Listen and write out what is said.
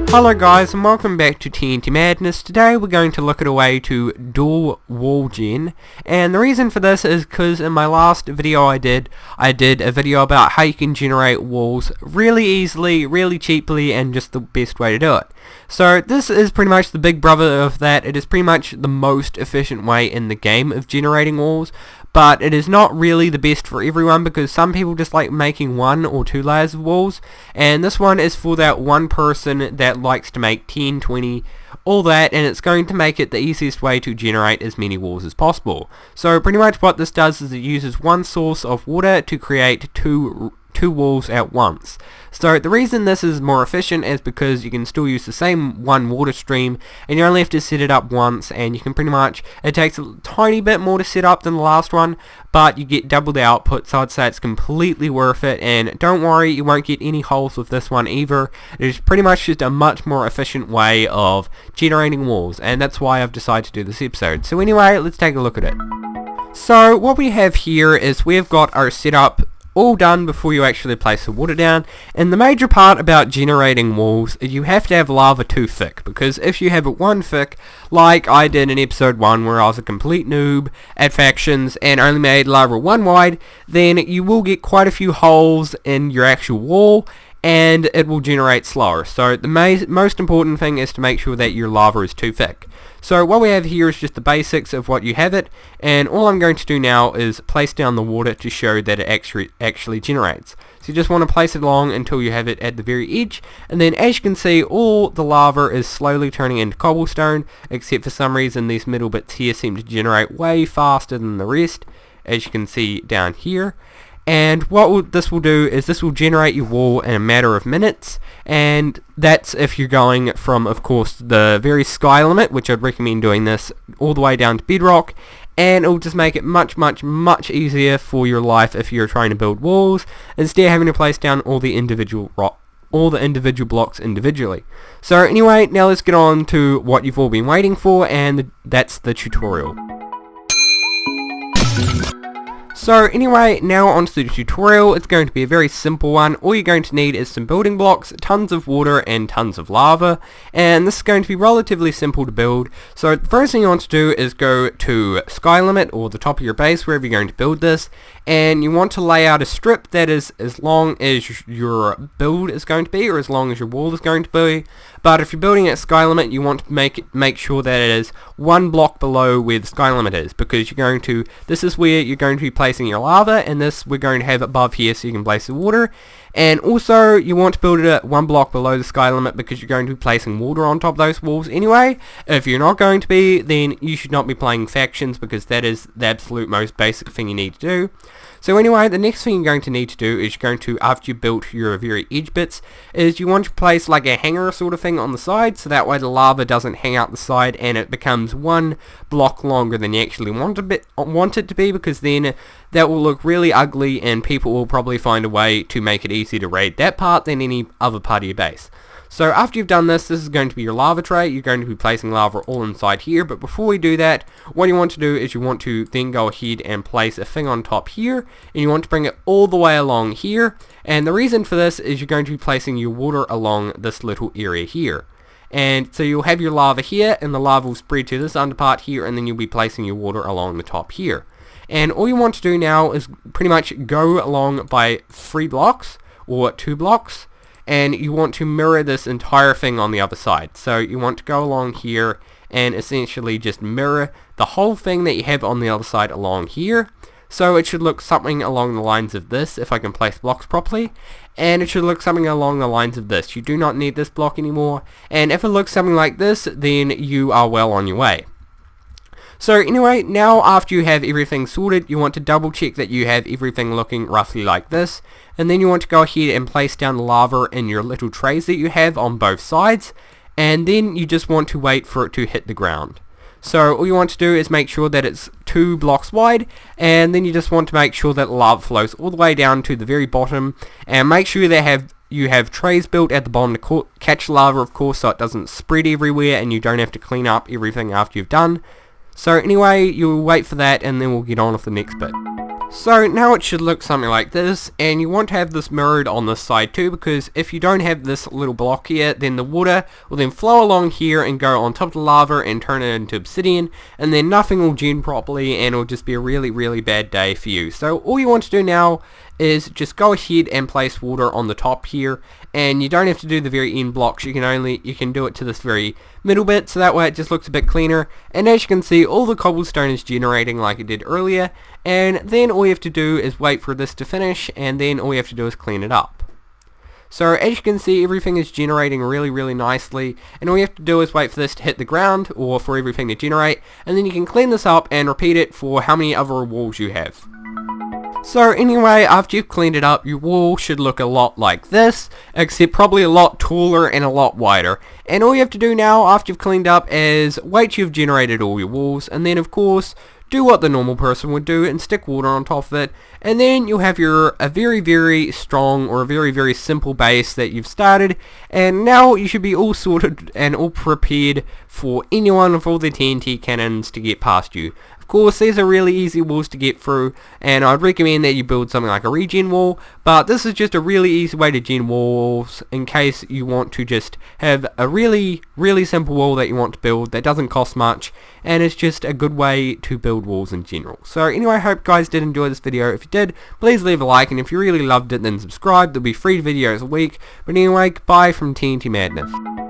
Hello guys and welcome back to TNT Madness. Today we're going to look at a way to dual wall gen, and the reason for this is because in my last video I did a video about how you can generate walls really easily, really cheaply, and just the best way to do it. So this is pretty much the big brother of that. It is pretty much the most efficient way in the game of generating walls, but it is not really the best for everyone because some people just like making 1 or 2 layers of walls, and this one is for that one person that likes to make 10, 20, all that, and it's going to make it the easiest way to generate as many walls as possible. So pretty much what this does is it uses one source of water to create two walls at once. So the reason this is more efficient is because you can still use the same one water stream and you only have to set it up once, and you can pretty much, it takes a tiny bit more to set up than the last one, but you get double the output, so I'd say it's completely worth it. And don't worry, you won't get any holes with this one either. It is pretty much just a much more efficient way of generating walls, and that's why I've decided to do this episode. So anyway, let's take a look at it. So what we have here is we've got our setup all done before you actually place the water down, and the major part about generating walls is you have to have lava 2 thick, because if you have it 1 thick, like I did in episode 1 where I was a complete noob at factions and only made lava 1 wide, then you will get quite a few holes in your actual wall and it will generate slower. So the most important thing is to make sure that your lava is 2 thick. So what we have here is just the basics of what you have it, and all I'm going to do now is place down the water to show that it actually generates. So you just want to place it along until you have it at the very edge, and then as you can see, all the lava is slowly turning into cobblestone, except for some reason these middle bits here seem to generate way faster than the rest, as you can see down here. And what this will do is this will generate your wall in a matter of minutes, and that's if you're going from, of course, the very sky limit, which I'd recommend doing this, all the way down to bedrock, and it will just make it much easier for your life if you're trying to build walls, instead of having to place down all the individual blocks individually. So anyway, now let's get on to what you've all been waiting for, and that's the tutorial. So anyway, now onto the tutorial. It's going to be a very simple one. All you're going to need is some building blocks, tons of water, and tons of lava, and this is going to be relatively simple to build. So the first thing you want to do is go to sky limit, or the top of your base, wherever you're going to build this, and you want to lay out a strip that is as long as your build is going to be, or as long as your wall is going to be. But if you're building at sky limit, you want to make sure that it is 1 block below where the sky limit is, because this is where you're going to be placing your lava, and this we're going to have above here so you can place the water. And also you want to build it at 1 block below the sky limit because you're going to be placing water on top of those walls anyway. If you're not going to be, then you should not be playing factions, because that is the absolute most basic thing you need to do. So anyway, the next thing you're going to need to do is you're going to, after you've built your very edge bits, is you want to place like a hanger sort of thing on the side, so that way the lava doesn't hang out the side and it becomes 1 block longer than you actually want it to be, because then that will look really ugly and people will probably find a way to make it easier to raid that part than any other part of your base. So after you've done this is going to be your lava tray. You're going to be placing lava all inside here, but before we do that, what you want to do is you want to then go ahead and place a thing on top here, and you want to bring it all the way along here. And the reason for this is you're going to be placing your water along this little area here. And so you'll have your lava here, and the lava will spread to this underpart here, and then you'll be placing your water along the top here. And all you want to do now is pretty much go along by 3 blocks, or 2 blocks, and you want to mirror this entire thing on the other side. So you want to go along here and essentially just mirror the whole thing that you have on the other side along here. So it should look something along the lines of this, if I can place blocks properly, and it should look something along the lines of this. You do not need this block anymore, and if it looks something like this, then you are well on your way. So anyway, now after you have everything sorted, you want to double check that you have everything looking roughly like this, and then you want to go ahead and place down the lava in your little trays that you have on both sides, and then you just want to wait for it to hit the ground. So all you want to do is make sure that it's 2 blocks wide, and then you just want to make sure that lava flows all the way down to the very bottom, and make sure you have trays built at the bottom to catch lava, of course, so it doesn't spread everywhere and you don't have to clean up everything after you've done. So anyway, you'll wait for that, and then we'll get on with the next bit. So now it should look something like this, and you want to have this mirrored on this side too, because if you don't have this little block here, then the water will then flow along here and go on top of the lava and turn it into obsidian, and then nothing will gen properly and it'll just be a really bad day for you. So all you want to do now is just go ahead and place water on the top here, and you don't have to do the very end blocks. You can do it to this very middle bit, so that way it just looks a bit cleaner. And as you can see, all the cobblestone is generating like it did earlier, and then all you have to do is wait for this to finish, and then all you have to do is clean it up. So as you can see, everything is generating really nicely, and all you have to do is wait for this to hit the ground, or for everything to generate, and then you can clean this up and repeat it for how many other walls you have. So anyway, after you've cleaned it up, your wall should look a lot like this, except probably a lot taller and a lot wider. And all you have to do now, after you've cleaned up, is wait till you've generated all your walls, and then of course, do what the normal person would do and stick water on top of it, and then you'll have a very strong or a very simple base that you've started, and now you should be all sorted and all prepared for anyone with all the TNT cannons to get past you. Of course, these are really easy walls to get through, and I'd recommend that you build something like a regen wall, but this is just a really easy way to gen walls in case you want to just have a really simple wall that you want to build that doesn't cost much, and it's just a good way to build walls in general. So anyway, I hope you guys did enjoy this video. If you did, please leave a like, and if you really loved it, then subscribe. There'll be 3 videos a week. But anyway, goodbye from TNT Madness.